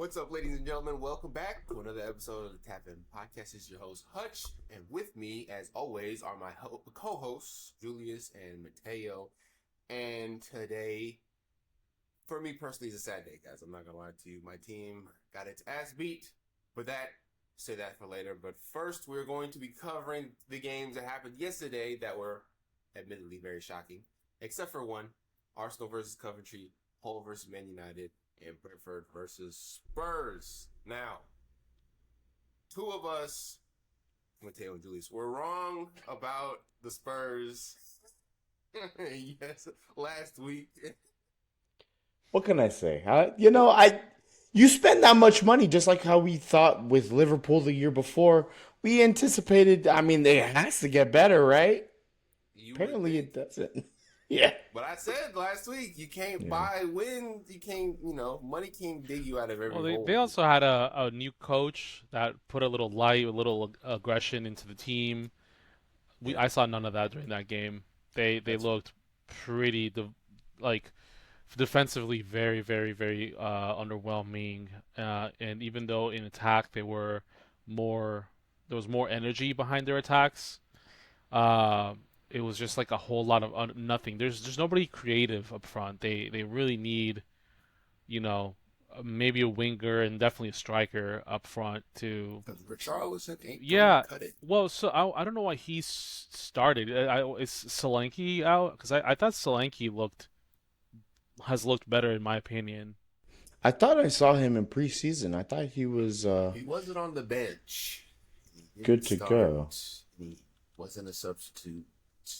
What's up, ladies and gentlemen? Welcome back to another episode of the Tap In Podcast. This is your host, Hutch, and with me, as always, are my co-hosts, Julius and Mateo. And today, for me personally, is a sad day, guys. I'm not gonna lie to you. My team got its ass beat, but say that for later. But first, we're going to be covering the games that happened yesterday that were admittedly very shocking, except for one: Arsenal versus Coventry, Hull versus Man United, and Brentford versus Spurs. Now, two of us, Mateo and Julius, were wrong about the Spurs. Yes, last week. What can I say? You spend that much money just like how we thought with Liverpool the year before. We anticipated. I mean, it has to get better, right? You would Apparently, think. it doesn't. Yeah. But I said last week, you can't Yeah. buy wins. You can't, money can't dig you out of Well, every they hole. also had a new coach that put a little light, a little aggression into the team. Yeah, I saw none of that during that game. They that's looked pretty like defensively very underwhelming. And even though in attack more there was more energy behind their attacks. Uh, it was just like a whole lot of nothing. There's nobody creative up front. They really need you know, maybe a winger and definitely a striker up front to. because Richarlison ain't gonna Yeah, cut it. well, so I don't know why he started. Is Solanke out? Because I thought Solanke has looked better in my opinion. I thought I saw him in preseason. I thought he was He wasn't on the bench. He didn't good to start. go. He wasn't a substitute.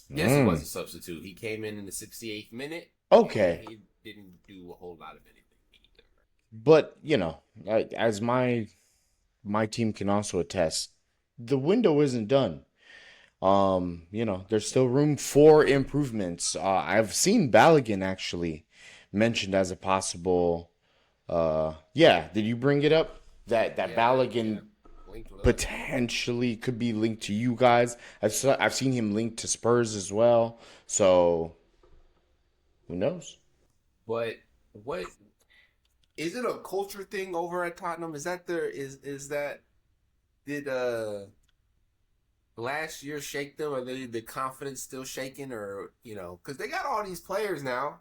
Yes, he was Mm. a substitute. He came in the 68th minute, and Okay, he didn't do a whole lot of anything either. but as my team can also attest, the window isn't done. There's still room for improvements. I've seen Balogun actually mentioned as a possible. Yeah, did you bring it up? That Yeah. Balogun Linked with us. potentially could be linked to you guys. I've seen him linked to Spurs as well. So who knows? But what is it a culture thing over at Tottenham? Is that is that did last year shake them? Are they the confidence still shaking, or because they got all these players now?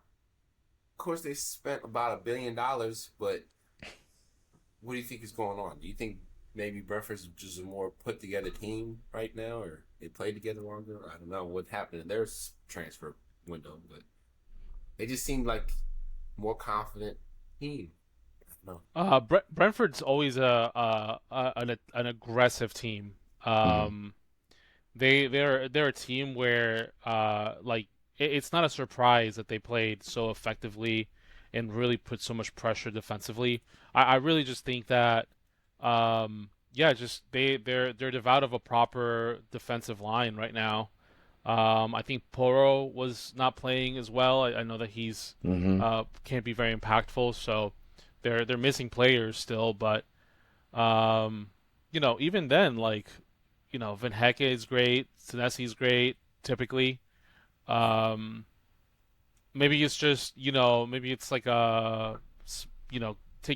Of course, they spent about $1 billion, but what do you think is going on? Do you think maybe Brentford's just a more put together team right now, or they played together longer? I don't know what happened in their transfer window, but they just seemed like more confident team. I don't know. Brentford's always an aggressive team. Mhm. Um, they're a team where like it's not a surprise that they played so effectively and really put so much pressure defensively. I really just think that yeah, just they're devout of a proper defensive line right now. I think Poro was not playing as well. I know that he's Mhm. can't be very impactful, so they're missing players still, but um, even then, like, Van Hecke is great, Senesi's great, typically. Um, maybe it's just, maybe it's like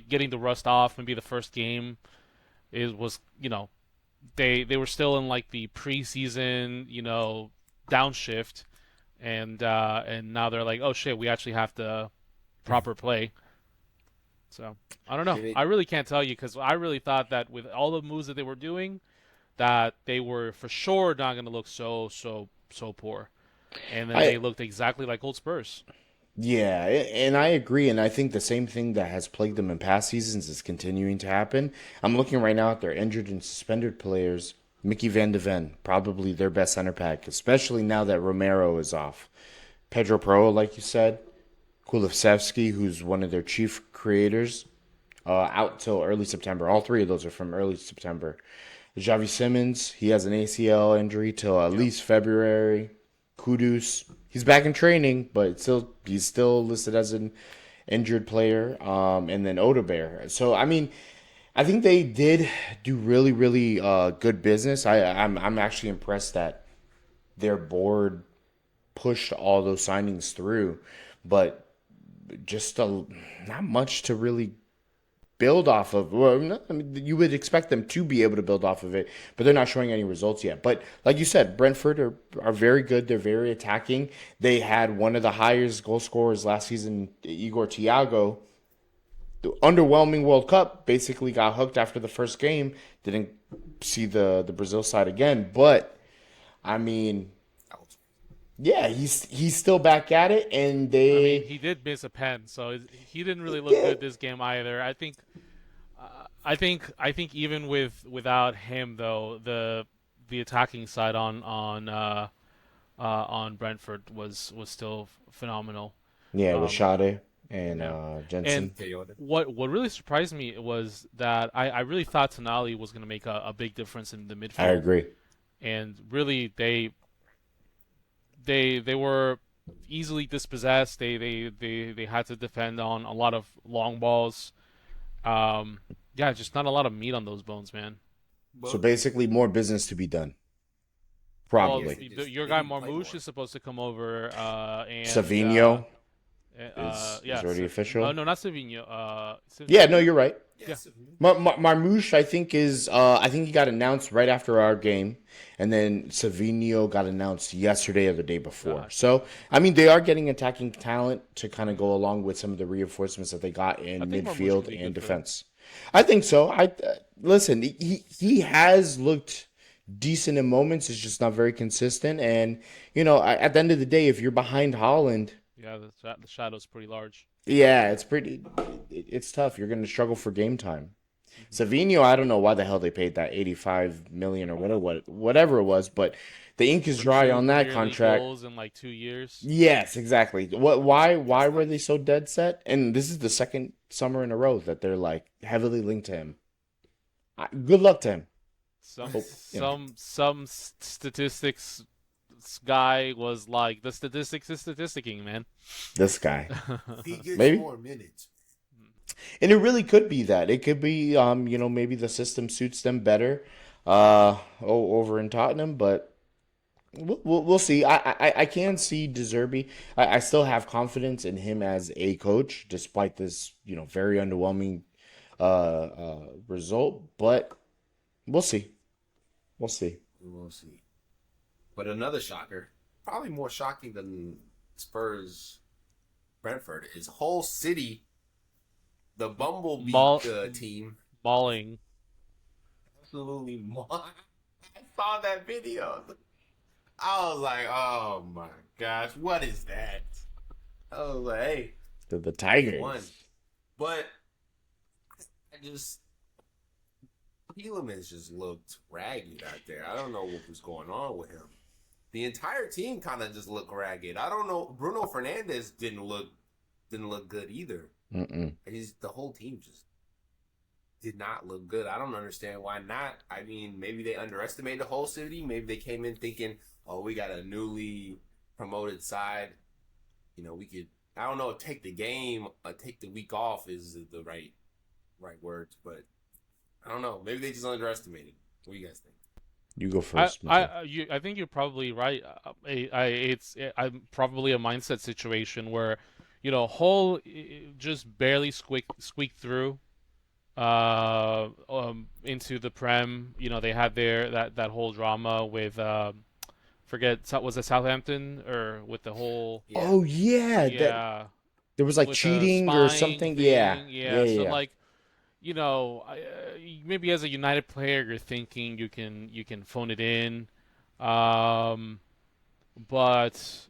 getting the rust off. Maybe the first game was, they were still in like the preseason, downshift, and now they're like, oh shit, we actually have to proper play. So I don't know. Did it? I really can't tell you because I really thought that with all the moves that they were doing, that they were for sure not going to look so poor, and then I they looked exactly like old Spurs. Yeah, and I agree, and I think the same thing that has plagued them in past seasons is continuing to happen. I'm looking right now at their injured and suspended players. Mickey Van de Ven, probably their best center back, especially now that Romero is off. Pedro Pro, like you said, Kulusevski, who's one of their chief creators, out till early September. All three of those are from early September. Javi Simmons, he has an ACL injury till at Yep. least February. Kudus, he's back in training, but he's still listed as an injured player. And then Odebear. So I mean, I think they did do really good business. I'm actually impressed that their board pushed all those signings through, but just not much to really build off of. Well, I mean, you would expect them to be able to build off of it, but they're not showing any results yet. But like you said, Brentford are very good. They're very attacking. They had one of the highest goal scorers last season, Igor Thiago. The underwhelming World Cup, basically got hooked after the first game. Didn't see the Brazil side again, but I mean, yeah, he's still back at it, and I mean, they he did miss a pen, so he didn't really look yeah. good this game either. I think even without him though, the attacking side on Brentford was still phenomenal. Yeah, with Um, Schade and yeah, and Jensen. what really surprised me was that I really thought Tonali was going to make a big difference in the I midfield, agree. and really they were easily dispossessed. They had to defend on a lot of long balls. Yeah, just not a lot of meat on those bones, man. So But basically, more business to be done. I Well, guess Probably. your they guy need to play Marmouche more. is supposed to come over, and Savinho is yeah, already no, official. no, not Savinho. Yeah, no, Savinho? you're right. Yeah, Yes. Marmouche, I think he got announced right after our game, and then Savinho got announced yesterday or the day before. gotcha, So, gotcha. I mean, they are getting attacking talent to kind of go along with some of the reinforcements that they got I in think Marmouche midfield could be and good for them. defense. I think so. I listen. He has looked decent in moments. It's just not very consistent. And at the end of the day, if you're behind Holland, Yeah, the shadow's pretty large. yeah, it's pretty. It's tough. You're going to struggle for game time. Hmm. Savinho, I don't know why the hell they paid that 85 million or whatever it was, but the ink is For dry two on that Premier League contract. goals in like 2 years. Yes, exactly. Why That's were they nice. so dead set? And this is the second summer in a row that they're like heavily linked to him. Good luck to him. Some Hope, statistics guy was like, the statistics is statisticking, man. this guy. He gets Maybe. more minutes. And it really could be that. It could be maybe the system suits them better over in Tottenham, but we'll see. I can see Deserby. I still have confidence in him as a coach, despite this, very underwhelming result. But we'll see. We'll see. We'll see. But another shocker, probably more shocking than Spurs Brentford, is Hull City, the Bumblebee Maul- team. Mauling. Absolutely. I saw that video. I was like, oh my gosh, what is that? I was like, hey, The one. Tigers. But I just, Hielemans just looked ragged out there. I don't know what was going on with him. The entire team kind of just looked ragged. I don't know. Bruno Fernandes didn't look good either. Mm-mm. The whole team just did not look good. I don't understand why not. I mean, maybe they underestimated the whole city. Maybe they came in thinking, oh, we got a newly promoted side. We could. I don't know. Take the game, take the week off is the right words, but I don't know. Maybe they just underestimated. What do you guys think? You go first, Mateo. I think you're probably right. It's probably a mindset situation where, Hull just barely squeaked through into the Prem. They had that whole drama with was it Southampton, or with the whole, Yeah. Oh yeah, that yeah, there was like with the cheating or spying something. Yeah, thing. yeah, Yeah, yeah, so yeah. like, maybe as a United player, you're thinking you can phone it in, um, but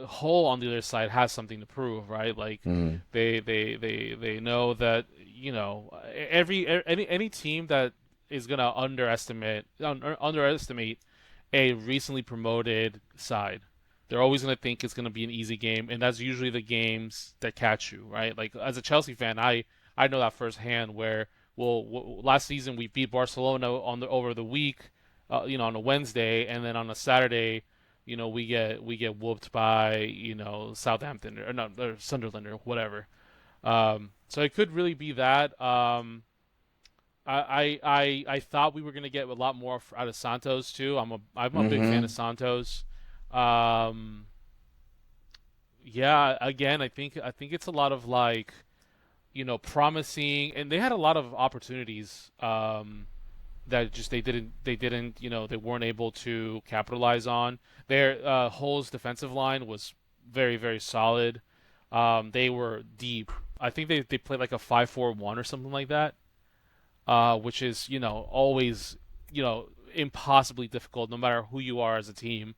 Hull on the other side has something to prove, right? Like, Mhm. they know that, any team that is gonna underestimate a recently promoted side. They're always going to think it's going to be an easy game, and that's usually the games that catch you, right? Like, as a Chelsea fan, I know that firsthand. Where, well, last season we beat Barcelona over the week, on a Wednesday, and then on a Saturday, we get whooped by, Southampton, or not, or Sunderland, or whatever. So it could really be that. I thought we were gonna get a lot more out of Santos too. I'm a big fan of Mhm. Santos. Um, yeah, again, I think it's a lot of like, promising, and they had a lot of opportunities that just they weren't able to capitalize on. Their Hull's defensive line was very very solid. They were deep. I think they played like a 5-4-1 or something like that, which is always impossibly difficult no matter who you are as a team.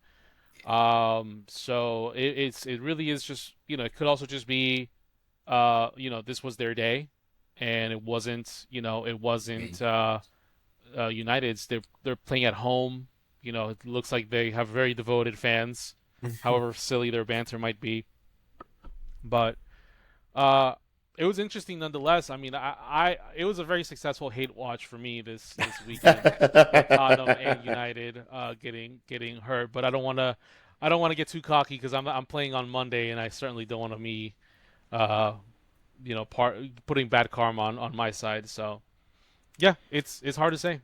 So it really is just it could also just be this was their day, and it wasn't United's. They're playing at home. It looks like they have very devoted fans, however silly their banter might be. But uh, it was interesting nonetheless. I mean, it was a very successful hate watch for me this weekend with Tottenham and United getting hurt. But I don't want to get too cocky because I'm playing on Monday, and I certainly don't want to be uh, putting bad karma on my side. So yeah, it's hard to say.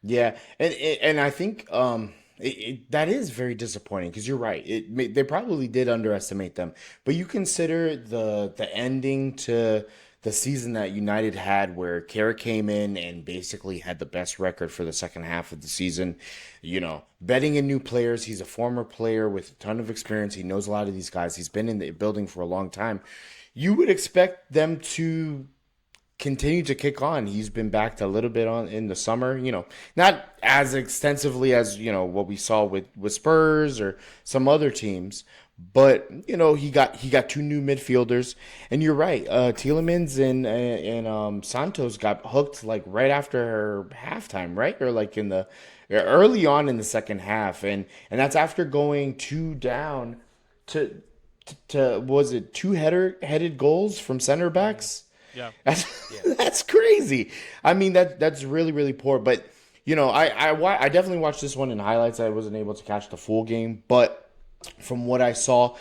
Yeah, and I think that is very disappointing because you're right. They probably did underestimate them, but you consider the ending to the season that United had, where Carrick came in and basically had the best record for the second half of the season. Betting in new players. He's a former player with a ton of experience. He knows a lot of these guys. He's been in the building for a long time. You would expect them to continue to kick on. He's been backed a little bit on in the summer, not as extensively as, what we saw with Spurs or some other teams. But, he got two new midfielders, and you're right. Tielemans and Santos got hooked like right after halftime, right? Or like in the early on in the second half, and that's after going two down to was it two headed goals from center backs? Yeah. That's Yeah. that's crazy. I mean that's really really poor. But I definitely watched this one in highlights. I wasn't able to catch the full game, but from what I saw,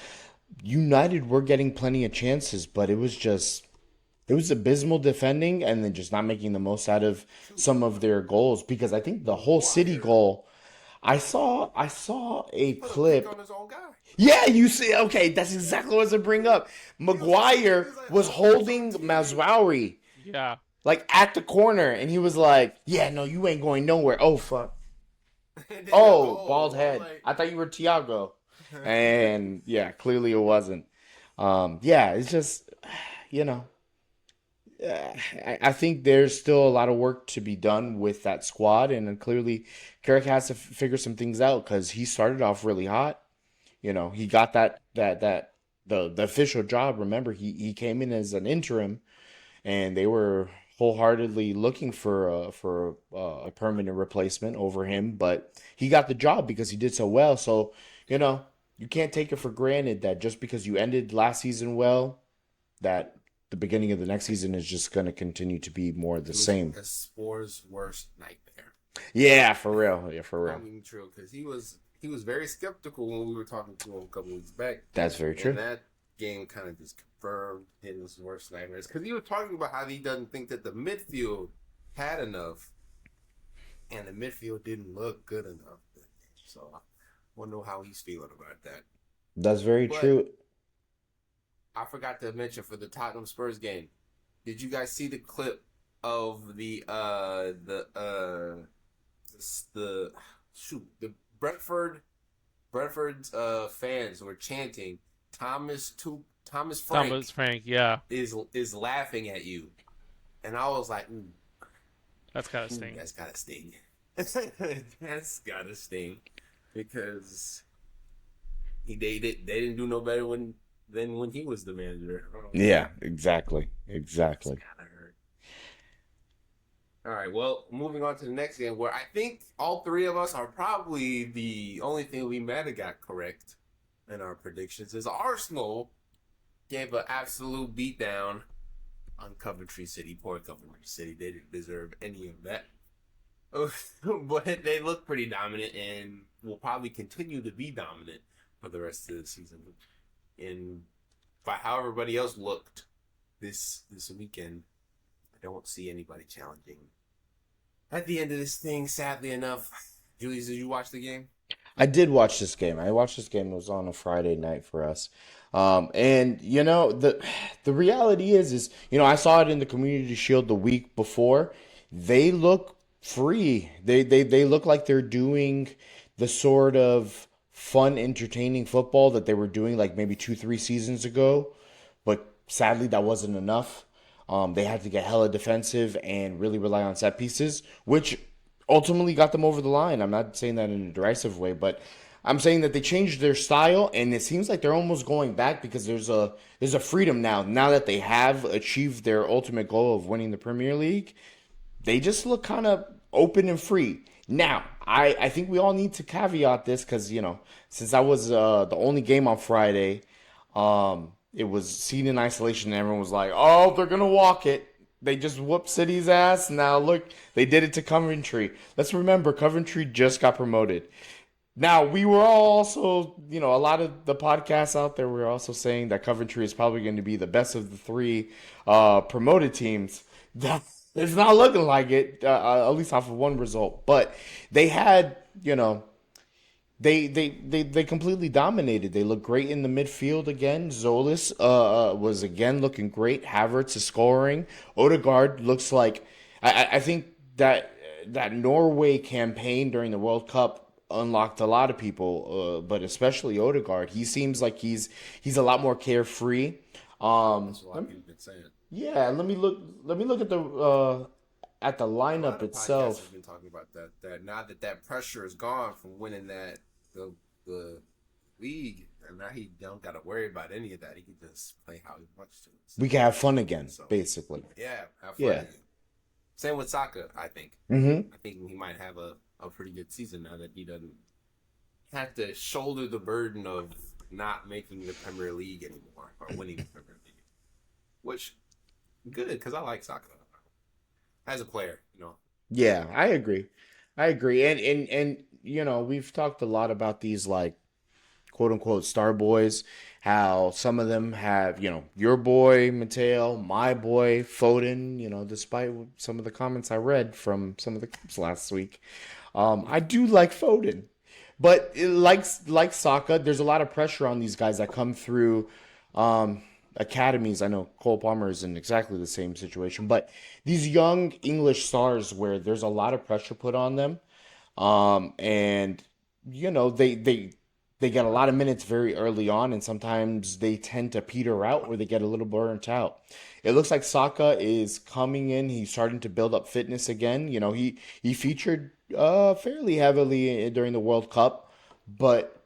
United were getting plenty of chances, but it was abysmal defending and then just not making the most out of some of their goals. Because I think the whole City Maguire goal, I saw a put a pick clip. on his own guy. Yeah, you see, okay, that's exactly what I was to bring up. Maguire was holding Mazraoui Yeah. like at the corner, and he was like, "Yeah, no, you ain't going nowhere." Oh fuck. And then the Oh, goal, bald head. like, I thought you were Tiago, and yeah, clearly it wasn't. Yeah, it's just you know, I think there's still a lot of work to be done with that squad, and then clearly Carrick has to figure some things out because he started off really hot. He got the official job. Remember, he came in as an interim, and they were wholeheartedly looking for a permanent replacement over him. But he got the job because he did so well. So you can't take it for granted that just because you ended last season well, that the beginning of the next season is just going to continue to be more of the it was same. a Spore's worst nightmare. Yeah, for real. Yeah, for I real. mean, true, because he was very skeptical when we were talking to him a couple weeks back. That's very true. And that game kind of just confirmed his worst nightmares. Because he was talking about how he doesn't think that the midfield had enough, and the midfield didn't look good enough. So I wonder how he's feeling about that. That's very But true. I forgot to mention for the Tottenham Spurs game. Did you guys see the clip of the Brentford's fans were chanting Thomas Frank Thomas Frank. Yeah. is laughing at you, and I was like, That's kind of sting. that's gotta sting. That's gotta sting because they didn't do no better than when he was the manager. Yeah, exactly. It's Exactly. gotta hurt. All right, well, moving on to the next game, where I think all three of us are probably the only thing we might have got correct in our predictions is Arsenal gave an absolute beatdown on Coventry City. Poor Coventry City. They didn't deserve any of that. But they look pretty dominant and will probably continue to be dominant for the rest of the season. And by how everybody else looked this weekend, I don't see anybody challenging. At the end of this thing, sadly enough, Julius, did you watch the game? I did watch this game. I watched this game. It was on a Friday night for us. And the reality is I saw it in the Community Shield the week before. They look free. They look like they're doing the sort of fun, entertaining football that they were doing like maybe 2, 3 seasons ago. But sadly, that wasn't enough. They had to get hella defensive and really rely on set pieces, which ultimately got them over the line. I'm not saying that in a derisive way, but I'm saying that they changed their style, and it seems like they're almost going back because there's a freedom now that they have achieved their ultimate goal of winning the Premier League. They just look kind of open and free. Now, I think we all need to caveat this because, since I was the only game on Friday, it was seen in isolation, and everyone was like, oh, they're going to walk it. They just whooped City's ass. Now, look, they did it to Coventry. Let's remember, Coventry just got promoted. Now, we were all also, a lot of the podcasts out there were also saying that Coventry is probably going to be the best of the three promoted teams. It's not looking like it, at least off of one result. But they had, they completely dominated. They look great in the midfield again. Zolis was again looking great. Havertz is scoring. Odegaard looks like I think that Norway campaign during the World Cup unlocked a lot of people, but especially Odegaard. He seems like he's a lot more carefree. That's what a lot of people have been saying. Yeah, let me look. Let me look at the A lot lineup of podcasts itself. have been talking about that. That now that pressure is gone from winning the league, and now he don't got to worry about any of that. He can just play how he wants to. So, We can have fun again, so basically. yeah, have fun. Yeah. Same with Saka, I think. Mm-hmm. I think he might have a pretty good season now that he doesn't have to shoulder the burden of not making the Premier League anymore or winning the Premier League. Which good because I like Saka as a player. Yeah, I agree. I agree. And we've talked a lot about these like quote unquote star boys, how some of them have, your boy Mateo, my boy Foden, despite some of the comments I read from some of the clips last week. I do like Foden. But like Saka, there's a lot of pressure on these guys that come through academies. I know Cole Palmer is in exactly the same situation, but these young English stars where there's a lot of pressure put on them, and they get a lot of minutes very early on, and sometimes they tend to peter out or they get a little burnt out. It looks like Saka is coming in. He's starting to build up fitness again. He featured fairly heavily during the World Cup, but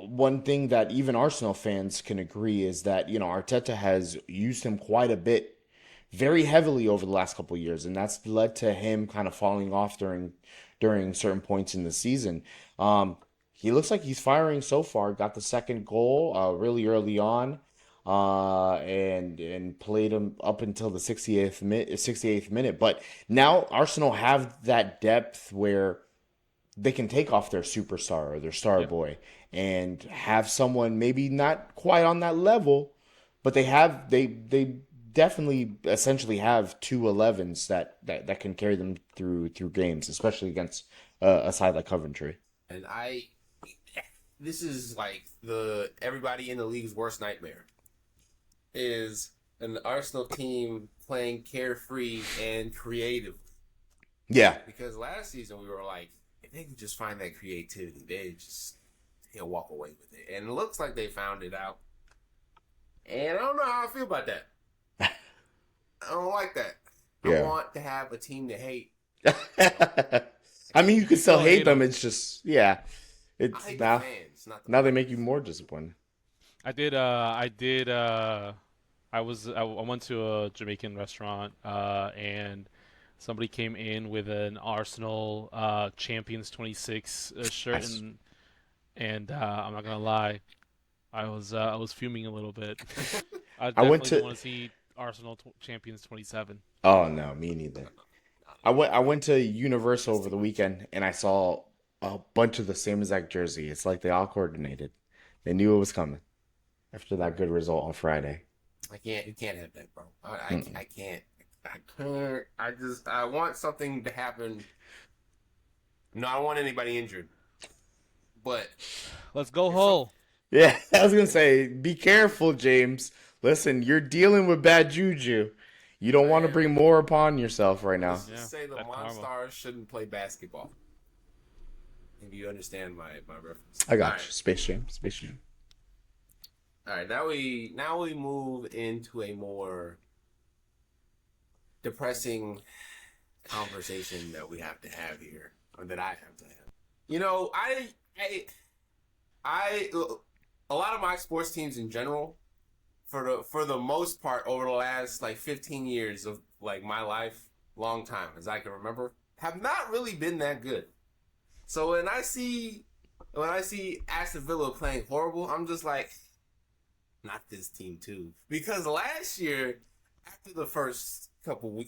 one thing that even Arsenal fans can agree is that Arteta has used him quite a bit, very heavily over the last couple of years, and that's led to him kind of falling off during certain points in the season. He looks like he's firing so far. Got the second goal really early on, and played him up until the 68th minute. But now Arsenal have that depth where they can take off their superstar or their star Yeah. boy and have someone maybe not quite on that level, but they definitely essentially have two 11s that can carry them through games, especially against a side like Coventry. And this is like everybody in the league's worst nightmare is an Arsenal team playing carefree and creative. Yeah, Because last season we were like, if they could just find that creativity, they'll walk away with it. And it looks like they found it out. And I don't know how I feel about that. I don't like that. I yeah. want to have a team to hate. I mean, you can still Still hate hate them. 'em. It's just, yeah. I It's hate now the fans, not the now they make you players. more disappointed. I went to a Jamaican restaurant, and somebody came in with an Arsenal Champions 26 shirt, Nice. and I'm not gonna lie, I was fuming a little bit. I I went definitely don't to. want to see Arsenal Champions 27. Oh no, me neither. I went to Universal This over the team. weekend and I saw a bunch of the same exact jersey. It's like they all coordinated. They knew it was coming after that good result on Friday. You can't have that, bro. Mm-mm. I can't. I can't. I want something to happen. No, I don't want anybody injured. But Let's go if some, Hull. Yeah, I was gonna say, be careful, James. Listen, you're dealing with bad juju. You don't want to man, bring more upon yourself right now. let's Yeah, just say the bad karma. Monstars shouldn't play basketball. If you understand my reference. I All got right. you. Space Jam. Space Jam. All right, now we move into a more depressing conversation that we have to have here, or that I have to have. You know, I, a lot of my sports teams in general, for the most part, over the last like 15 years of like my life, long time as I can remember, have not really been that good. So when I see Aston Villa playing horrible, I'm just like, not this team too. Because last year, after the first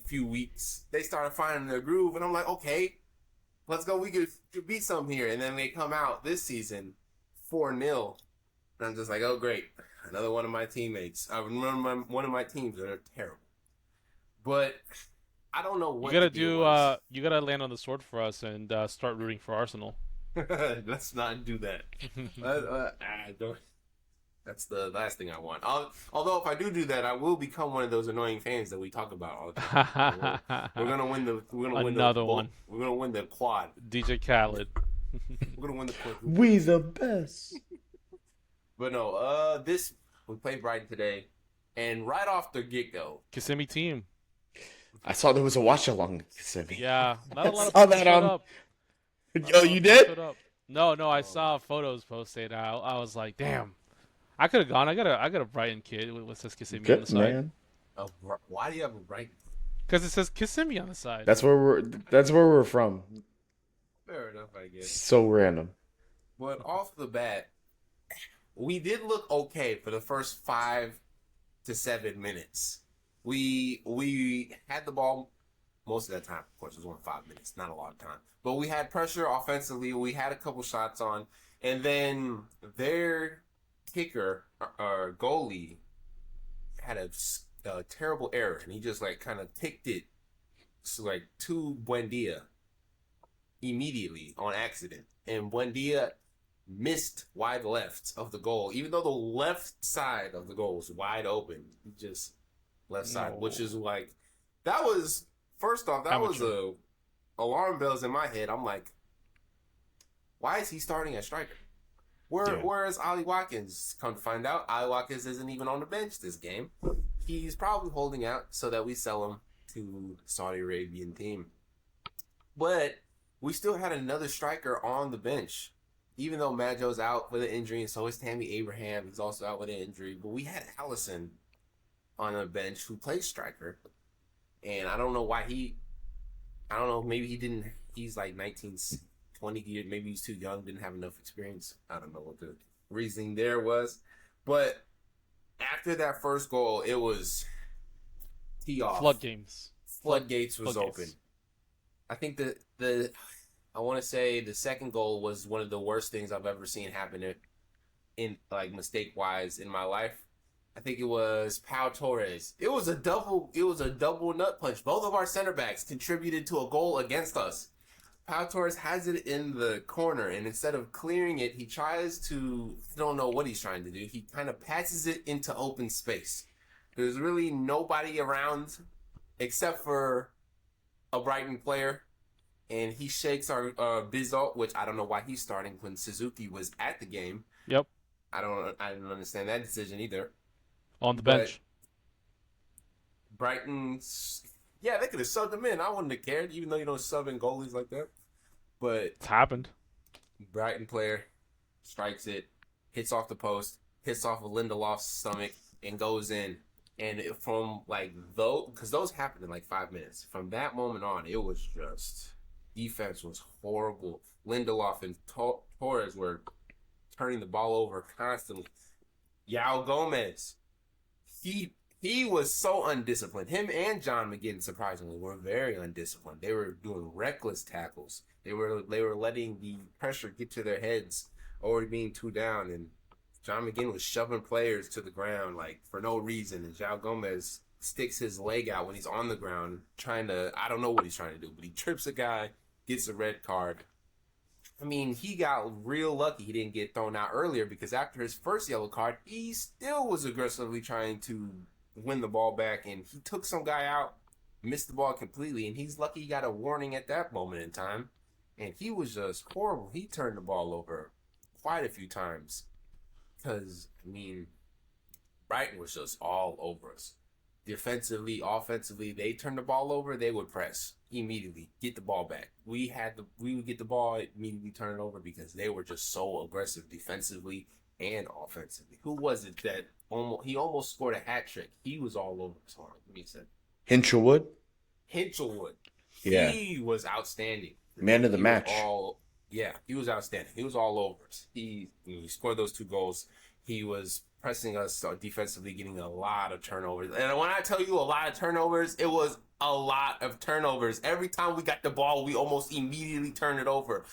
few weeks, they started finding their groove, and I'm like, okay, let's go. We could beat some here. And then they come out this season 4-0, and I'm just like, oh great, another one of my teammates. I remember one of my teams that are terrible, but I don't know You what gotta the deal was. you gotta land on the sword for us and start rooting for Arsenal. Let's not do that. I don't. That's the last thing I want. Although if I do that, I will become one of those annoying fans that we talk about all the time. We're gonna win the. We're gonna win Another one. We're gonna win the quad. DJ Khaled. We're gonna win the quad. We the best. But no, we played Brighton today, and right off the get go, Kissimmee team. I saw there was a watch along. Yeah, not a I lot of saw people that showed on. up. Oh, you did? Showed up. No, I saw photos posted. I was like, damn. I could have gone. I got a Brighton kid with says Kissimmee on the Good side. man. why do you have a Brighton? Because it says Kissimmee on the side. That's where we're from. Fair enough, I guess. So random. But off the bat, we did look okay for the first 5 to 7 minutes. We had the ball most of that time. Of course, it was only 5 minutes, not a lot of time. But we had pressure offensively. We had a couple shots on, and then their kicker or goalie had a terrible error, and he just like kind of kicked it like to Buendia immediately on accident, and Buendia missed wide left of the goal, even though the left side of the goal was wide open. He just left side, which is like that was first off that was a alarm bells in my head. I'm like, why is he starting at striker? Where is Ollie Watkins? Come to find out, Ollie Watkins isn't even on the bench this game. He's probably holding out so that we sell him to Saudi Arabian team. But we still had another striker on the bench. Even though Majo's out with an injury, and so is Tammy Abraham. He's also out with an injury. But we had Allison on the bench who plays striker. And I don't know why I don't know, maybe he didn't, he's like 19, 20 years, maybe he's too young, didn't have enough experience. I don't know what the reasoning there was. But after that first goal, it was tee off. Floodgates was open. I think I want to say the second goal was one of the worst things I've ever seen happen in like mistake-wise in my life. I think it was Pau Torres. It was a double nut punch. Both of our center backs contributed to a goal against us. Pau Torres has it in the corner, and instead of clearing it, he tries to, I don't know what he's trying to do. He kind of passes it into open space. There's really nobody around except for a Brighton player, and he shakes our Bizot, which I don't know why he's starting when Suzuki was at the game. Yep. I didn't understand that decision either. On the bench. Brighton's, yeah, they could have subbed him in. I wouldn't have cared, even though you don't sub in goalies like that. But It's happened. Brighton player strikes it, hits off the post, hits off of Lindelof's stomach, and goes in. And from like because those happened in like 5 minutes. From that moment on, it was just defense was horrible. Lindelof and Torres were turning the ball over constantly. Yao Gomez, he was so undisciplined. Him and John McGinn, surprisingly, were very undisciplined. They were doing reckless tackles. They were letting the pressure get to their heads, already being 2 down, and John McGinn was shoving players to the ground like for no reason. And Yao Gomez sticks his leg out when he's on the ground, trying to, I don't know what he's trying to do, but he trips a guy, gets a red card. I mean, he got real lucky he didn't get thrown out earlier because after his first yellow card, he still was aggressively trying to win the ball back, and he took some guy out, missed the ball completely, and he's lucky he got a warning at that moment in time. And he was just horrible. He turned the ball over quite a few times because, I mean, Brighton was just all over us. Defensively, offensively, they turned the ball over, they would press immediately, get the ball back. We would get the ball, immediately turn it over because they were just so aggressive defensively and offensively. Who was it that he almost scored a hat trick? He was all over us. Let me say Hinchelwood? Hinchelwood. Yeah. He was outstanding. Man of the match. He was outstanding. He was all over us. He scored those 2 goals. He was pressing us defensively, getting a lot of turnovers. And when I tell you a lot of turnovers, it was a lot of turnovers. Every time we got the ball, we almost immediately turned it over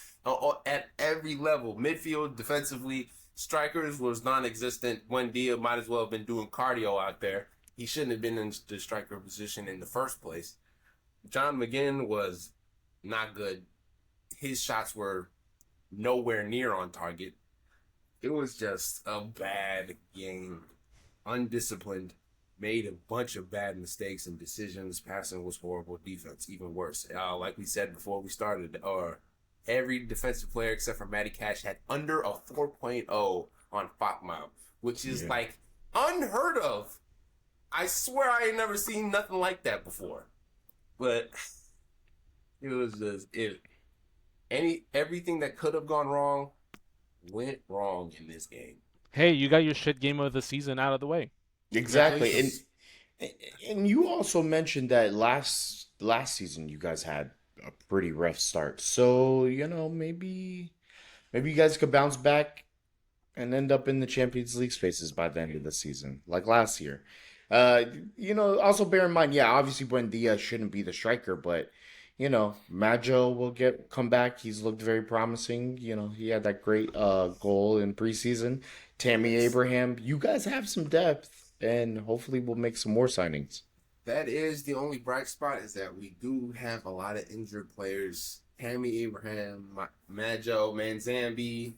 at every level. Midfield, defensively, strikers was non-existent. Buendia might as well have been doing cardio out there. He shouldn't have been in the striker position in the first place. John McGinn was not good. His shots were nowhere near on target. It was just a bad game. Undisciplined. Made a bunch of bad mistakes and decisions. Passing was horrible. Defense, even worse. Like we said before we started, every defensive player except for Matty Cash had under a 4.0 on FOPMOB, which is like unheard of. I swear I ain't never seen nothing like that before. But it was just everything that could have gone wrong went wrong in this game. Hey, you got your shit game of the season out of the way. Exactly. And you also mentioned that last season you guys had a pretty rough start. So, maybe you guys could bounce back and end up in the Champions League spaces by the end of the season, like last year. Also bear in mind, obviously Buendia shouldn't be the striker, but Maggio will come back. He's looked very promising. He had that great goal in preseason. Tammy Abraham, you guys have some depth, and hopefully we'll make some more signings. That is the only bright spot, is that we do have a lot of injured players. Tammy Abraham, Maggio, Manzambi,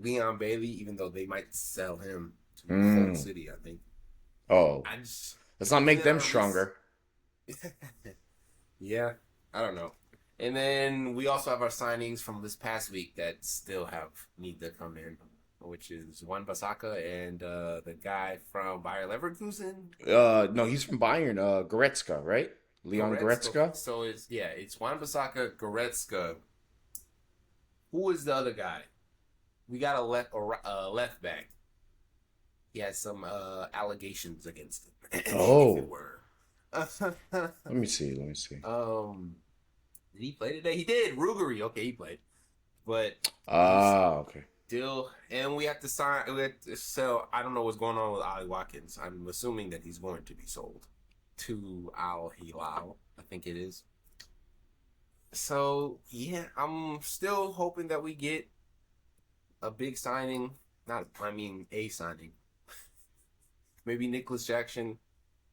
Leon Bailey, even though they might sell him to Hull City, I think. Oh, let's not make them stronger. Yeah, I don't know. And then we also have our signings from this past week that still need to come in, which is Juan Basaka and the guy from Bayer Leverkusen. No, he's from Bayern. Goretzka, right? Leon Goretzka. So it's Juan Basaka, Goretzka. Who is the other guy? We got a left back. He has some allegations against him. Oh. Let me see. Did he play today? He did. Rugery. Okay, he played. But okay. Still, and we have to sell. I don't know what's going on with Ali Watkins. I'm assuming that he's going to be sold to Al Hilal. I think it is. So I'm still hoping that we get a big signing. A signing. Maybe Nicholas Jackson.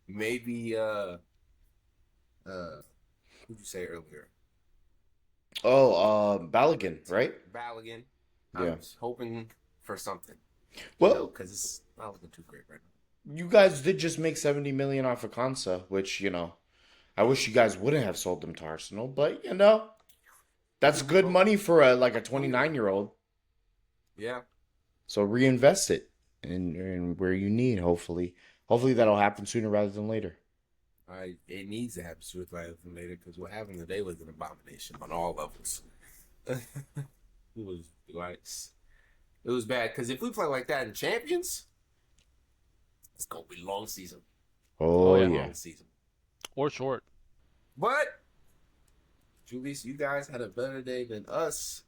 Maybe who'd you say earlier? Oh, Balogun, right? Balogun. Yeah. I'm just hoping for something. Well, because it's not looking too great right now. You guys did just make 70 million off of Konsa, which I wish you guys wouldn't have sold them to Arsenal, but that's good money for a 29-year-old. Yeah. So reinvest it in where you need. Hopefully that'll happen sooner rather than later. It needs to happen sooner rather than later, because what happened today was an abomination on all levels. It was bad, because if we play like that in Champions, it's gonna be a long season. Oh yeah. Long season. Or short. But Julius, you guys had a better day than us.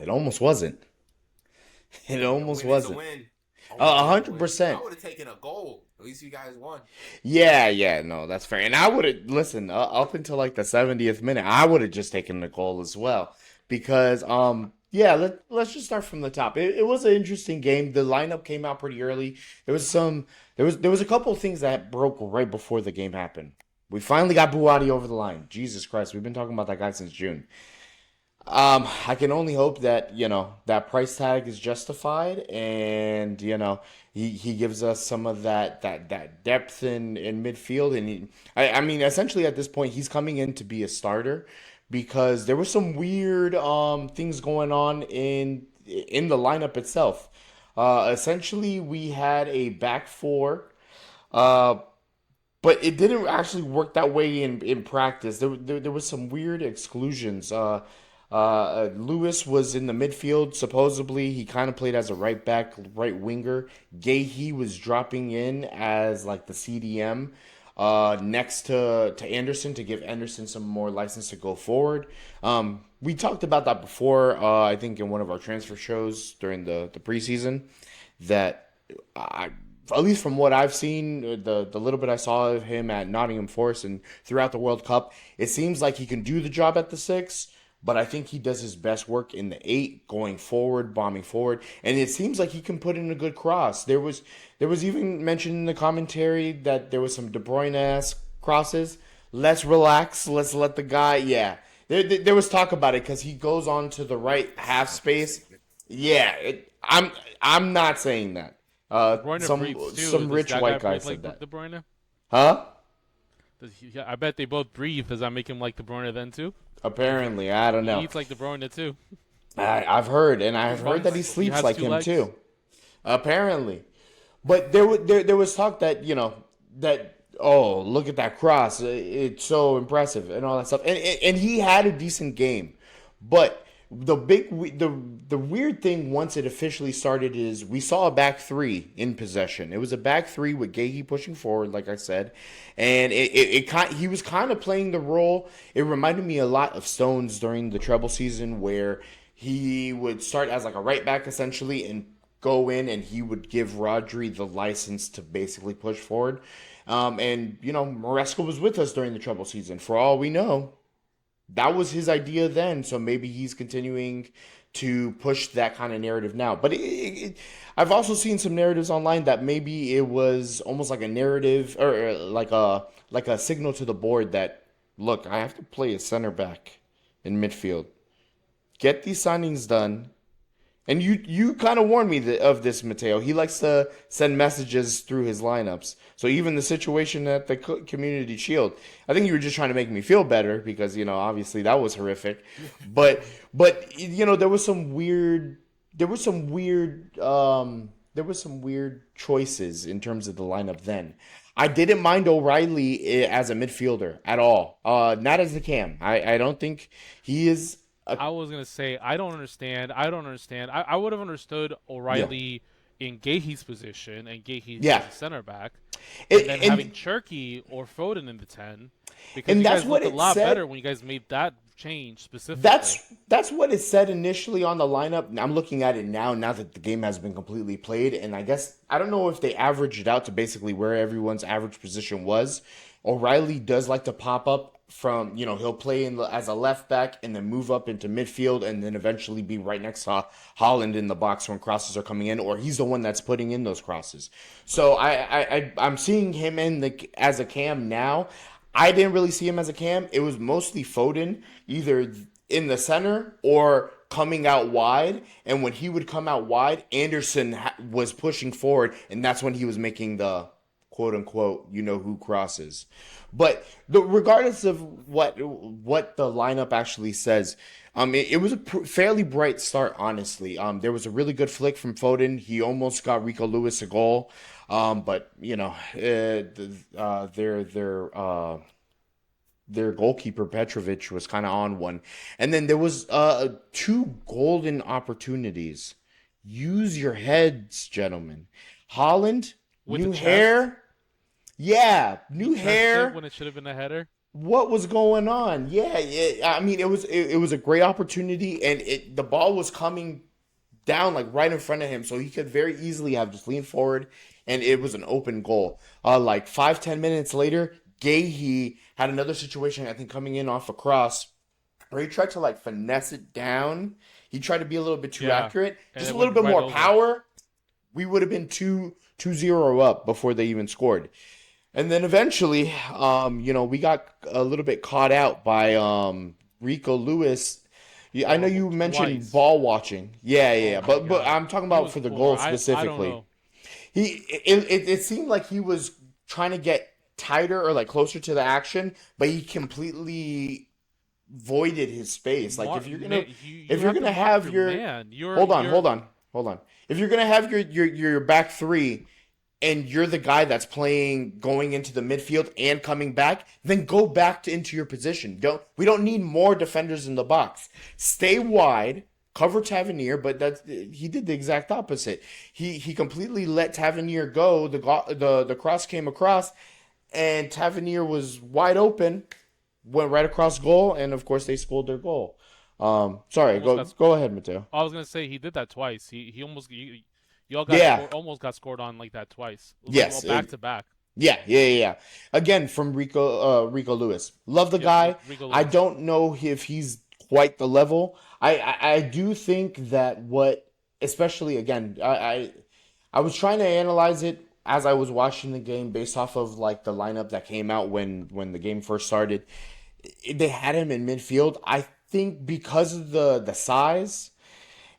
It almost wasn't. It almost wasn't. 100%. I would have taken a goal. At least you guys won. Yeah, no, that's fair. And I would have, listen, up until the 70th minute, I would have just taken the goal as well. Because, let's just start from the top. It was an interesting game. The lineup came out pretty early. There was a couple of things that broke right before the game happened. We finally got Buwadi over the line. Jesus Christ, we've been talking about that guy since June. I can only hope that, that price tag is justified and, he gives us some of that depth in midfield. And I mean, essentially at this point, he's coming in to be a starter because there was some weird things going on in the lineup itself. Essentially, we had a back four. Uh, but it didn't actually work that way in practice. There was some weird exclusions. Lewis was in the midfield. Supposedly, he kind of played as a right back, right winger. Gahey was dropping in as like the CDM next to Anderson to give Anderson some more license to go forward. We talked about that before, I think, in one of our transfer shows during the preseason, that I, at least from what I've seen, the little bit I saw of him at Nottingham Forest and throughout the World Cup, it seems like he can do the job at the six. But I think he does his best work in the eight, going forward, bombing forward, and it seems like he can put in a good cross. There was even mentioned in the commentary that there was some De Bruyne-esque crosses. Let's relax. Let's let the guy. Yeah, there was talk about it because he goes on to the right half space. Yeah, I'm not saying that. De Bruyne breathes too. Some Does rich that guy white guy breathe said like that. De Bruyne? Huh? Yeah, I bet they both breathe. Does that make him like De Bruyne then too? Apparently, I don't He know. eats like De Bruyne too. I've heard, and He I've heard that he runs. He sleeps has like two him legs. too. Apparently, but there was talk that that, oh, look at that cross, it's so impressive and all that stuff, and he had a decent game, but the weird thing once it officially started is we saw a back three in possession. It was a back three with Gahey pushing forward, like I said, and he was kind of playing the role. It reminded me a lot of Stones during the treble season where he would start as like a right back essentially and go in and he would give Rodri the license to basically push forward. And Maresca was with us during the treble season. For all we know, that was his idea then. So maybe he's continuing to push that kind of narrative now. But I've also seen some narratives online that maybe it was almost like a narrative or like a signal to the board that, look, I have to play a center back in midfield. Get these signings done. And you kind of warned me of this, Mateo. He likes to send messages through his lineups. So even the situation at the Community Shield, I think you were just trying to make me feel better because obviously that was horrific. But there was some weird choices in terms of the lineup then. I didn't mind O'Reilly as a midfielder at all. Not as the cam. I don't think he is. I was gonna say I don't understand. I would have understood Yeah. O'Reilly in Gahey's position and Gahey Yeah. as a center back, And, and then having and Cherky or Foden in the 10, because and you that's guys what looked a it lot said. better when you guys made that change specifically. That's what it said initially on the lineup. I'm looking at it now that the game has been completely played, and I guess I don't know if they averaged it out to basically where everyone's average position was. O'Reilly does like to pop up from, he'll play as a left back and then move up into midfield and then eventually be right next to Holland in the box when crosses are coming in, or he's the one that's putting in those crosses. So I'm seeing him as a cam now. I didn't really see him as a cam. It was mostly Foden, either in the center or coming out wide. And when he would come out wide, Anderson was pushing forward, and that's when he was making the quote unquote who crosses. But regardless of what the lineup actually says, it was a fairly bright start, honestly. There was a really good flick from Foden. He almost got Rico Lewis a goal. But their goalkeeper Petrovic was kind of on one, and then there was two golden opportunities. Use your heads, gentlemen. Holland, With new the chest, hair. Yeah, new chest it hair. when it should have been a header. What was going on? Yeah. I mean, it was a great opportunity, and the ball was coming down like right in front of him, so he could very easily have just leaned forward, and it was an open goal. Like 5-10 minutes later, Gahey had another situation, I think, coming in off a cross, where he tried to like finesse it down. He tried to be a little bit too Yeah, accurate, and just it a little went bit right more over. power. We would have been 2-0 up before they even scored. And then eventually, we got a little bit caught out by Rico Lewis. Yeah, I know Well, you mentioned twice. ball watching. Yeah, yeah, Oh yeah. my But God, I'm talking he about was for the poor. goal I don't specifically. know. It seemed like he was trying to get tighter or like closer to the action, but he completely voided his space. Like Man, you if you're have to gonna mark have your your man. hold on, You're hold on. If you're gonna have your back three and you're the guy that's playing going into the midfield and coming back, then go back into your position. We don't need more defenders in the box. Stay wide, cover Tavernier, but he did the exact opposite. He completely let Tavernier go. The cross came across, and Tavernier was wide open, went right across goal, and of course they scored their goal. Sorry, almost got. go ahead, Mateo. I was gonna say he did that twice. He almost y'all got Yeah, scored. Almost got scored on like that twice. Like well, yes, back to back. yeah. Again, from Rico Lewis. Love the Yep, guy. Rico I Lewis. don't know if he's quite the level. I do think that especially again, I was trying to analyze it as I was watching the game based off of like the lineup that came out when the game first started. They had him in midfield. I think because of the size,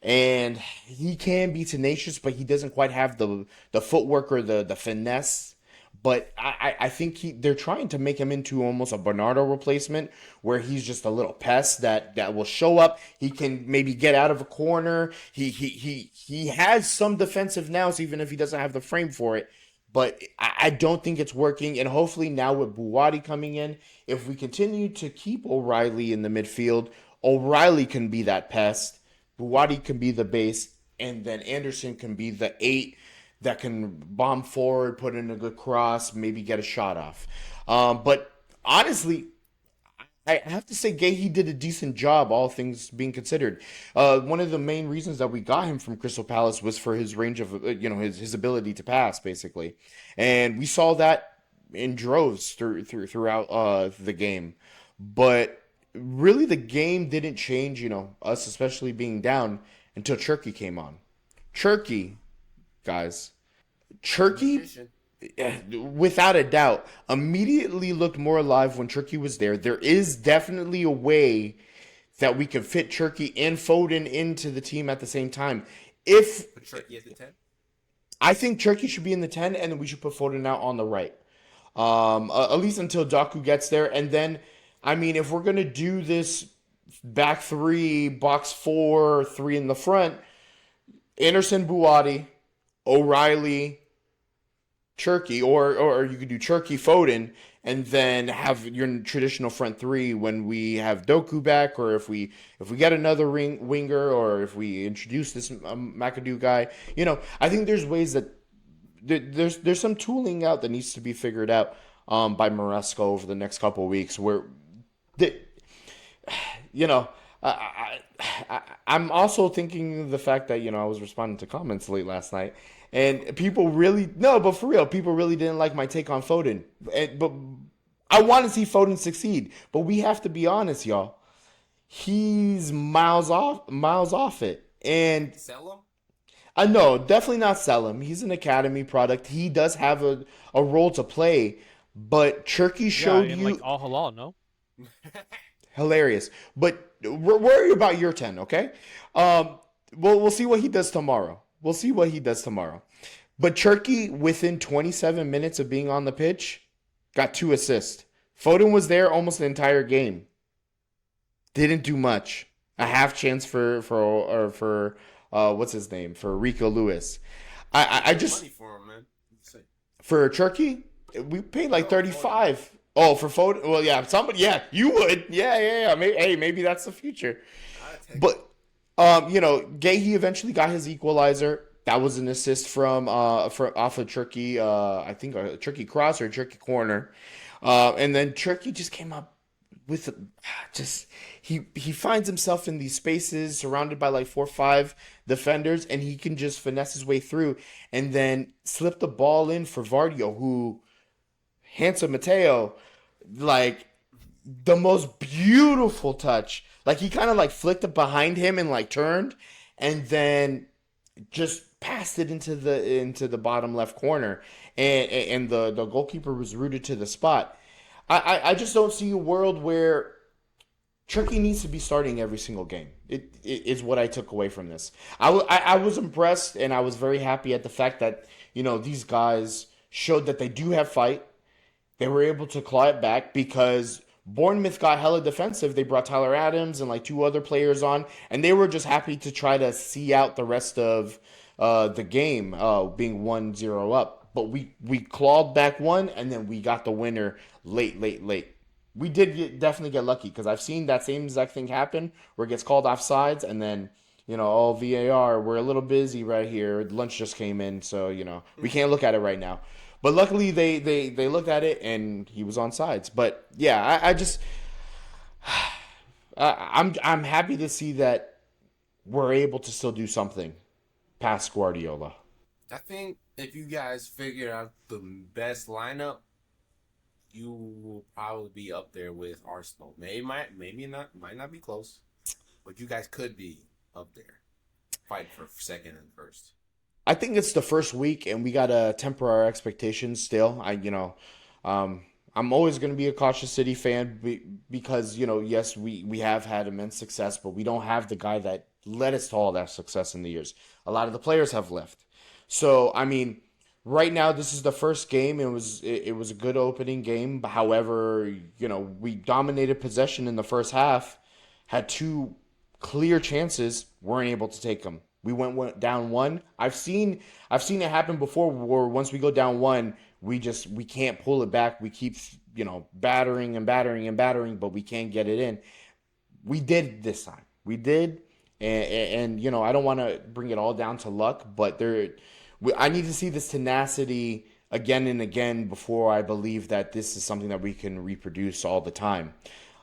and he can be tenacious, but he doesn't quite have the footwork or the finesse. But I think they're trying to make him into almost a Bernardo replacement, where he's just a little pest that will show up. He can maybe get out of a corner. He has some defensive nous, even if he doesn't have the frame for it. But I don't think it's working. And hopefully now with Buwadi coming in, if we continue to keep O'Reilly in the midfield, O'Reilly can be that pest. Buwadi can be the base, and then Anderson can be the 8 that can bomb forward, put in a good cross, maybe get a shot off. But honestly, I have to say, Gahey did a decent job, all things being considered. One of the main reasons that we got him from Crystal Palace was for his range of, his ability to pass, basically, and we saw that in droves throughout the game. But really, the game didn't change. Us especially being down until Turkey came on. Turkey, guys, Turkey Magician. without a doubt, immediately looked more alive when Turkey was there. There is definitely a way that we can fit Turkey and Foden into the team at the same time. If Put Turkey at the 10. I think Turkey should be in the 10, and then we should put Foden out on the right. At least until Doku gets there, and then, I mean, if we're gonna do this back three, box four, three in the front, Anderson, Buwadi, O'Reilly, Turkey, or you could do Turkey, Foden, and then have your traditional front three when we have Doku back, or if we get another winger, or if we introduce this McAdoo guy. I think there's ways that there's some tooling out that needs to be figured out by Maresco over the next couple of weeks. Where, the, you know, I'm also thinking the fact that I was responding to comments late last night, and people really no, but for real, people really didn't like my take on Foden. But I want to see Foden succeed. But we have to be honest, y'all. He's miles off it, and Sell him? no, definitely not sell him. He's an academy product. He does have a role to play, but Turkey Yeah, showed in you like Al Hilal, no? hilarious. But worry about your 10, okay? We'll see what he does tomorrow. We'll see what he does tomorrow. But Turkey, within 27 minutes of being on the pitch, got 2 assists. Foden was there almost the entire game. Didn't do much. A half chance for what's his name, for Rico Lewis. I just Money for him, man. for Turkey, we paid like No, 35. Oh, for Foden? Well, yeah, somebody, yeah, you would. Yeah. Maybe that's the future. But, Gahey eventually got his equalizer. That was an assist from off of Turkey, I think a Turkey cross or a Turkey corner. And then Turkey just came up with just he finds himself in these spaces surrounded by like 4 or 5 defenders, and he can just finesse his way through and then slip the ball in for Vardio, who handsome Mateo, like the most beautiful touch. Like he kind of like flicked it behind him and like turned, and then just passed it into the bottom left corner, and the goalkeeper was rooted to the spot. I just don't see a world where Tricky needs to be starting every single game. It is what I took away from this. I was impressed and I was very happy at the fact that these guys showed that they do have fight. They were able to claw it back because Bournemouth got hella defensive. They brought Tyler Adams and like two other players on, and they were just happy to try to see out the rest of the game, being 1-0 up. But we clawed back one, and then we got the winner late, late, late. We did definitely get lucky because I've seen that same exact thing happen where it gets called offsides, and then oh, VAR, we're a little busy right here. Lunch just came in, so we can't look at it right now. But luckily, they looked at it and he was on sides. But yeah, I just I'm happy to see that we're able to still do something past Guardiola. I think if you guys figure out the best lineup, you will probably be up there with Arsenal. Maybe not, might not be close, but you guys could be up there, fight for second and first. I think it's the first week, and we gotta temper our expectations. Still, I'm always going to be a cautious City fan because yes, we have had immense success, but we don't have the guy that led us to all that success in the years. A lot of the players have left, so I mean, right now this is the first game. It was a good opening game. However, we dominated possession in the first half, had two clear chances, weren't able to take them. We went down one. I've seen it happen before where once we go down one, we can't pull it back. We keep battering and battering and battering, but we can't get it in. We did this time. We did, and I don't want to bring it all down to luck, but I need to see this tenacity again and again before I believe that this is something that we can reproduce all the time.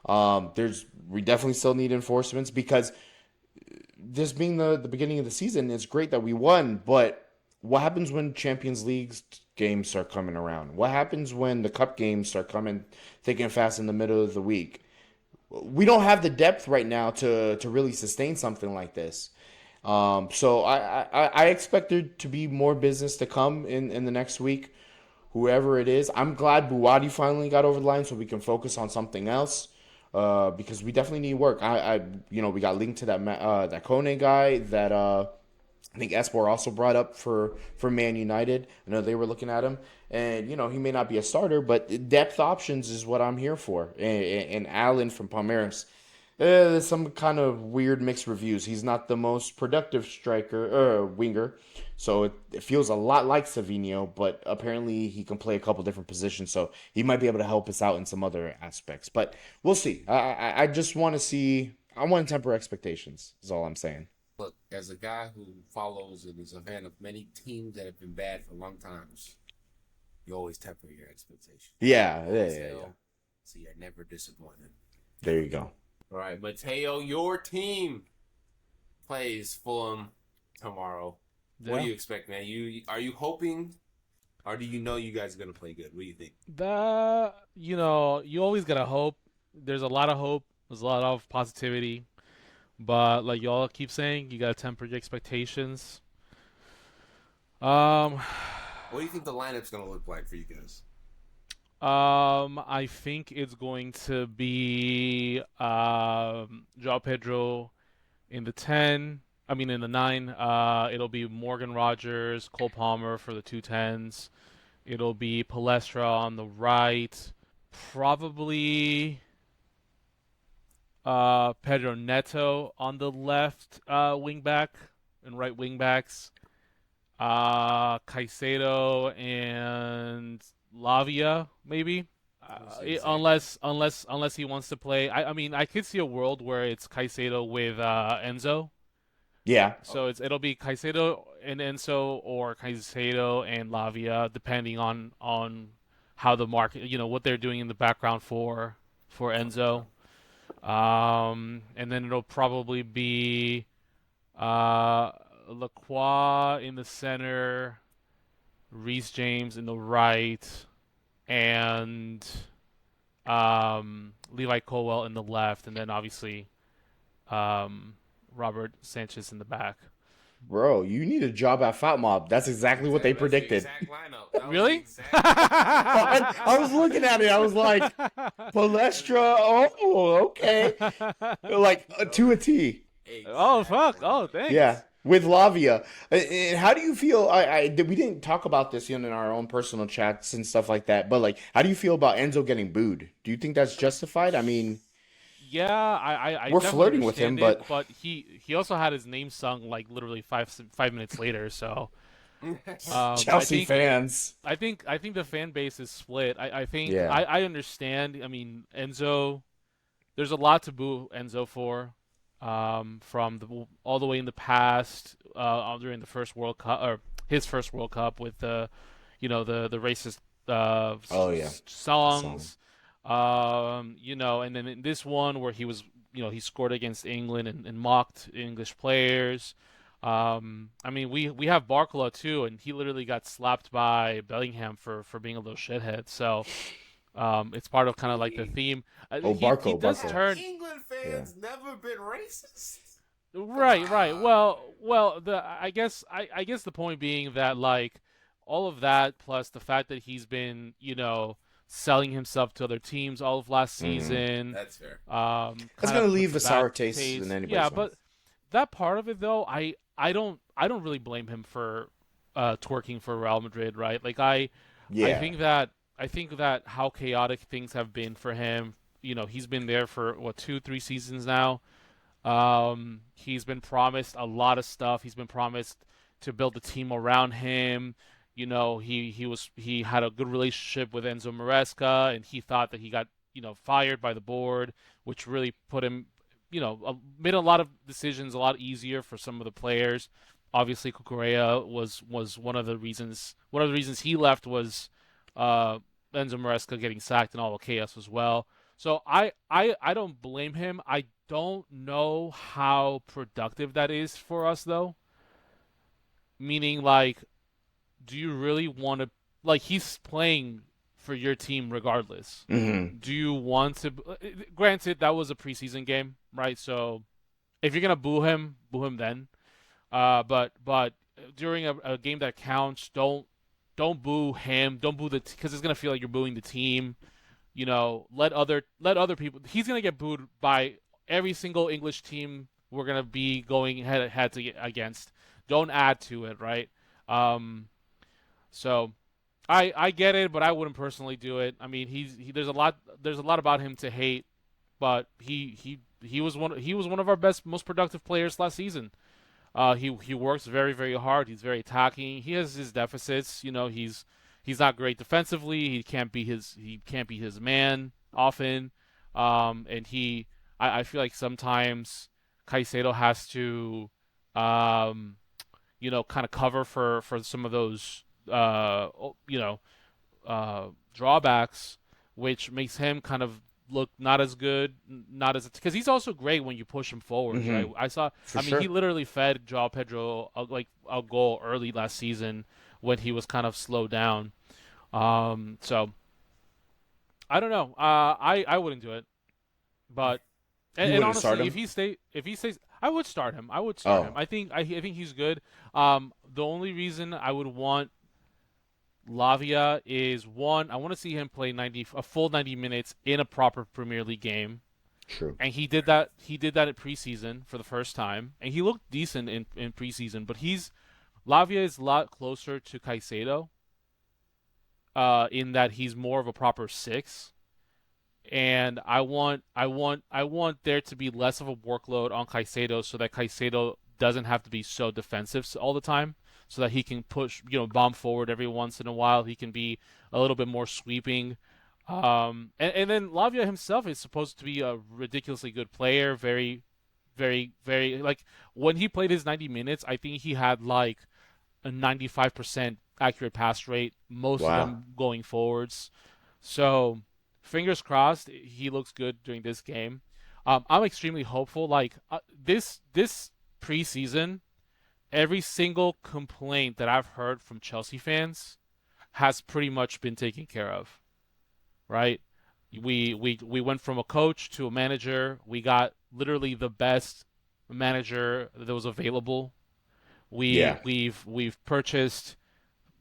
We definitely still need enforcements because this being the beginning of the season, it's great that we won, but what happens when Champions League games start coming around? What happens when the cup games start coming thick and fast in the middle of the week? We don't have the depth right now to really sustain something like this. So I expect there to be more business to come in the next week, whoever it is. I'm glad Buwadi finally got over the line so we can focus on something else. Because we definitely need work. We got linked to that Kone guy that I think Espor also brought up for Man United. I know they were looking at him, and he may not be a starter, but depth options is what I'm here for. And Allen from Palmeiras, there's some kind of weird mixed reviews. He's not the most productive striker or winger, so it feels a lot like Savinho, but apparently he can play a couple different positions, so he might be able to help us out in some other aspects. But we'll see. I just want to see. I want to temper expectations. Is all I'm saying. Look, as a guy who follows and is a fan of many teams that have been bad for long times, you always temper your expectations. Yeah. So you're never disappointed. There you go. All right, Mateo, your team plays Fulham tomorrow. Yeah. What do you expect, man? Are you hoping, or do you know you guys are gonna play good? What do you think? You always gotta hope. There's a lot of hope. There's a lot of positivity, but like y'all keep saying, you gotta temper your expectations. Um, What do you think the lineup's gonna look like for you guys? I think it's going to be João Pedro in the 10. I mean in the 9. It'll be Morgan Rogers, Cole Palmer for the 2 10s. It'll be Palestra on the right. Probably Pedro Neto on the left wing back and right wing backs. Caicedo and Lavia maybe. Unless he wants to play. I mean I could see a world where it's Caicedo with Enzo. Yeah. So it'll be Caicedo and Enzo or Caicedo and Lavia depending on how the market, what they're doing in the background for Enzo. And then it'll probably be Lacroix in the center, Reece James in the right, and Levi Colwell in the left, and then obviously Robert Sanchez in the back. Bro, you need a job at Fat Mob. That's exactly what they That's the predicted. exact lineup. That was the Really? exact lineup. I was looking at it. I was like, Palestra. Oh, okay. Like to a T. Oh fuck! Oh Yeah, thanks. with Lavia. And how do you feel? We didn't talk about this in our own personal chats and stuff like that. But like, how do you feel about Enzo getting booed? Do you think that's justified? I mean, Yeah, I we're definitely flirting with him, understand it, but but he also had his name sung like literally 5 minutes later. So I Chelsea think fans. I think the fan base is split. I think Yeah. I understand. I mean, Enzo, there's a lot to boo Enzo for, from all the way in the past, during the first World Cup or his first World Cup with the racist Oh yeah. The song. songs, and then in this one where he scored against England and mocked English players. I mean, we have Barcola too, and he literally got slapped by Bellingham for being a little shithead. So it's part of kind of like the Really? theme. Oh, He does Barco. Have turn. England Yeah. fans never been racist? Come Right, right. on. Well, I guess the point being that like all of that plus the fact that he's been, selling himself to other teams all of last Hmm. season, That's fair. That's kind gonna of puts leave a a bad sour taste in taste. anybody's Yeah, mouth. but that part of it though, I don't really blame him for twerking for Real Madrid, right? Like I Yeah. think that how chaotic things have been for him, he's been there for what 2, 3 seasons now. He's been promised a lot of stuff. He's been promised to build a team around him. He had a good relationship with Enzo Maresca, and he thought that he got fired by the board, which really put him, made a lot of decisions a lot easier for some of the players. Obviously, Cucurella was one of the reasons. One of the reasons he left was uh, Enzo Maresca getting sacked and all the chaos as well. So I don't blame him. I don't know how productive that is for us though. Meaning like, do you really want to like he's playing for your team regardless. Hmm. Do you want to granted that was a preseason game, right? So if you're going to boo him then. But during a game that counts, don't boo him. Don't boo because it's going to feel like you're booing the team. Let other people. He's gonna get booed by every single English team we're gonna be going head to against. Don't add to it, right? Um, so I get it, but I wouldn't personally do it. I mean, there's a lot about him to hate, but he was one of our best, most productive players last season. He works very very hard. He's very attacking. He has his deficits. He's not great defensively. He can't be his man often. And I feel like sometimes Caicedo has to kind of cover for some of those drawbacks, which makes him kind of look not as good, not as because he's also great when you push him forwards, Hmm. right? For He sure. literally fed Joao Pedro like a goal early last season when he was kind of slowed down. So I don't know. I wouldn't do it, but You and wouldn't start honestly, him? if he stays, I would start him. I would start him. Oh. I think he's good. The only reason I would want Lavia is one, I want to see him play a full 90 minutes in a proper Premier League game. True. And he did that. He did that at preseason for the first time, and he looked decent in preseason. But Lavia is a lot closer to Caicedo, in that he's more of a proper six. And I want there to be less of a workload on Caicedo so that Caicedo doesn't have to be so defensive all the time, so that he can push, bomb forward every once in a while. He can be a little bit more sweeping. And then Lavia himself is supposed to be a ridiculously good player, very, very, very like when he played his 90 minutes, I think he had like a 95% accurate pass rate, most of Wow. them going forwards. So fingers crossed, he looks good during this game. I'm extremely hopeful. Like this preseason, every single complaint that I've heard from Chelsea fans has pretty much been taken care of. Right? We went from a coach to a manager. We got literally the best manager that was available. Yeah. We've purchased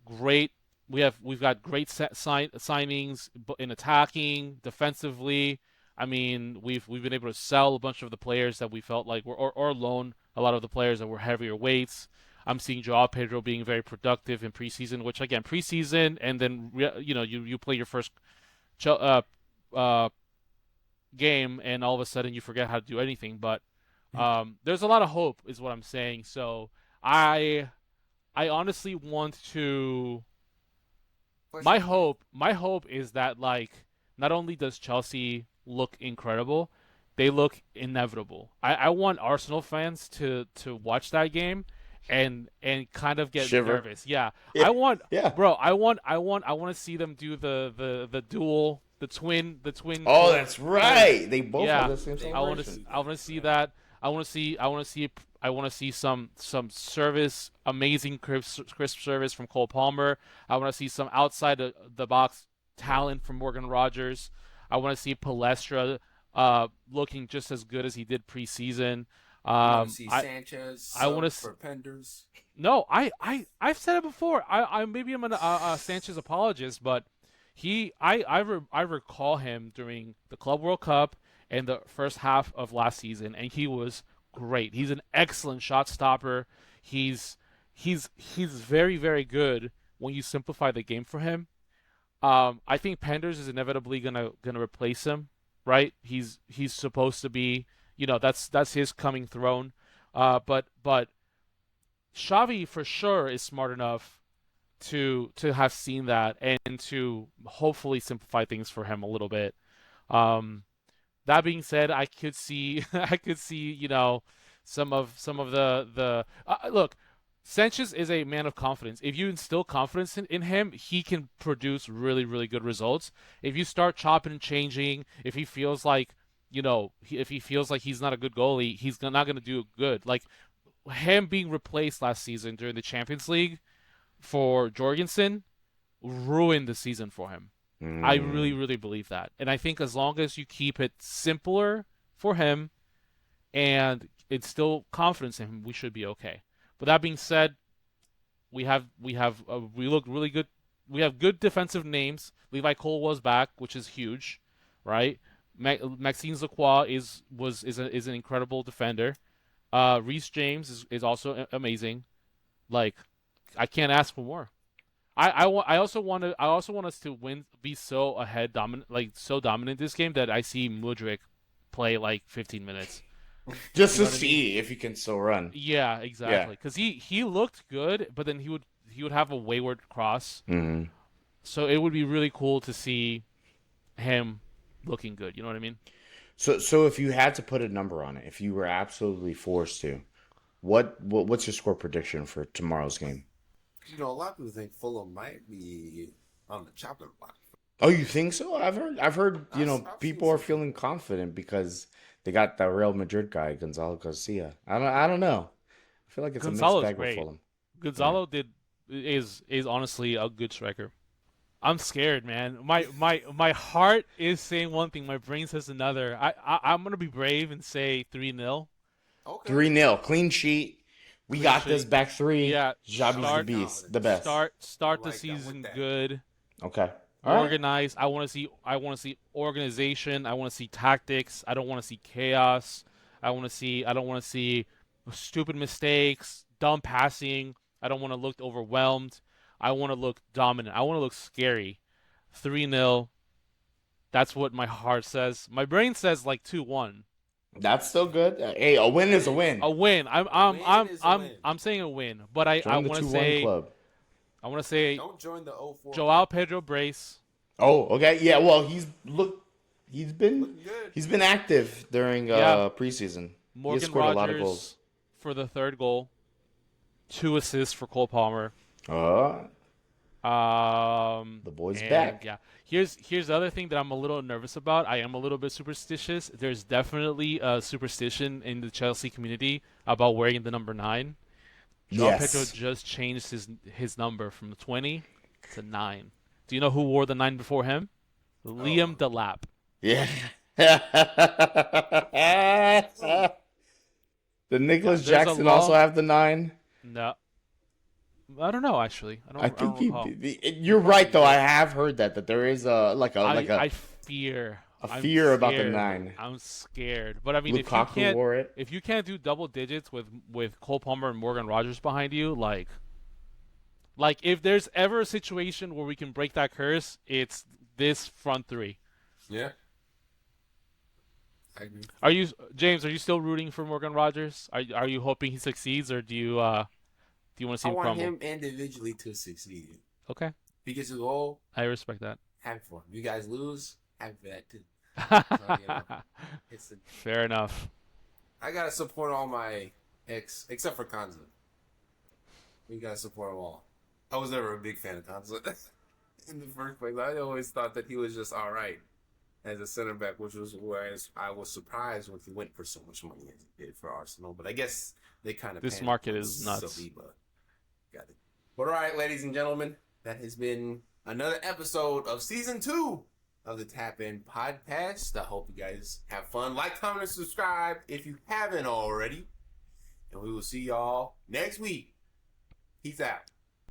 great. We've got great signings in attacking, defensively. I mean, we've been able to sell a bunch of the players that we felt like were or loan a lot of the players that were heavier weights. I'm seeing Joao Pedro being very productive in preseason, which again preseason, and then you play your first uh, game, and all of a sudden you forget how to do anything. But there's a lot of hope, is what I'm saying. So I honestly want to. My hope is that like not only does Chelsea look incredible, they look inevitable. I want Arsenal fans to watch that game and kind of get Shiver. nervous. Yeah. Yeah. I want Yeah. bro, I want to see them do the duel, the twin Oh, that's right. They both yeah. have the same celebration. I want to see that. I want to see some service, amazing crisp service from Cole Palmer. I want to see some outside the box talent from Morgan Rogers. I want to see Palestra looking just as good as he did preseason. I want to see Sanchez. I want to for Penders. No, I've said it before. I maybe I'm a Sanchez apologist, but I recall him during the Club World Cup and the first half of last season, and he was great. He's an excellent shot stopper. He's very, very good when you simplify the game for him. I think Penders is inevitably gonna replace him, right? He's supposed to be, that's his coming throne. But Xavi for sure is smart enough to have seen that and to hopefully simplify things for him a little bit. That being said, I could see some of the look. Sanchez is a man of confidence. If you instill confidence in him, he can produce really, really good results. If you start chopping and changing, if he feels like if he feels like he's not a good goalie, he's not going to do good. Like him being replaced last season during the Champions League for Jorgensen ruined the season for him. I really, really believe that. And I think as long as you keep it simpler for him and instill confidence in him, we should be okay. But that being said, we look really good. We have good defensive names. Levi Cole was back, which is huge, right? Maxime Lacroix is an incredible defender. Reece James is also amazing. Like, I can't ask for more. I also want us to be so ahead, so dominant this game that I see Mudryk play like 15 minutes. Just to see if he can still run. Yeah, exactly. Because he looked good, but then he would have a wayward cross. Mm-hmm. So it would be really cool to see him looking good. You know what I mean? So if you had to put a number on it, if you were absolutely forced to, what's your score prediction for tomorrow's game? A lot of people think Fulham might be on the chopping block. Oh, you think so? I've heard. People are feeling confident because they got that Real Madrid guy, Gonzalo Garcia. I don't know. I feel like it's Gonzalo's a mixed bag great. with Fulham. Gonzalo is honestly a good striker. I'm scared, man. My heart is saying one thing, my brain says another. I'm gonna be brave and say 3-0. Okay. 3-0, clean sheet. We got this, back three. Yeah, Xavi's the beast, the best. Start the season good. Okay. Organized. I want to see organization. I want to see tactics. I don't want to see chaos. I don't want to see stupid mistakes, dumb passing. I don't want to look overwhelmed. I want to look dominant. I want to look scary. 3-0. That's what my heart says. My brain says like 2-1. That's still good. Hey, a win is a win. A win. I'm saying a win, but I want to say club. I want to say don't join the 0-4. Joao Pedro brace. Oh, okay. Yeah, well, he's been active during preseason. Morgan he scored Rogers a lot of goals for the third goal. 2 assists for Cole Palmer. The boy's back. Yeah. Here's the other thing that I'm a little nervous about. I am a little bit superstitious. There's definitely a superstition in the Chelsea community about wearing the number 9. Joao Pedro just changed his number from 20 to 9. Do you know who wore the 9 before him? Liam Delap. Yeah. Did Nicholas Jackson also have the 9? No, I don't know. Actually, I I don't think recall. you're right though. I have heard that there is a I fear. a I'm fear about the scared. 9. I'm scared. But I mean, Lukaku wore it. if you can't do double digits with Cole Palmer and Morgan Rogers behind you, like if there's ever a situation where we can break that curse, it's this front three. Yeah, I agree. Are you James? Are you still rooting for Morgan Rogers? Are you hoping he succeeds, or do you want to see I him want crumble? him individually to succeed. Okay, Because of all, I respect that. happy for him. You guys lose, happy for that too. So, it's a, Fair enough. I gotta support all my except for Kanza. We gotta support them all. I was never a big fan of Kanza in the first place. I always thought that he was just all right as a center back, which was why I was surprised when he went for so much money as he did for Arsenal. But I guess they kind of This market is nuts. Saliba. Got it. But all right, ladies and gentlemen, that has been another episode of season 2 of the Tap In podcast. I hope you guys have fun. Like, comment, and subscribe if you haven't already. And we will see y'all next week. Peace out.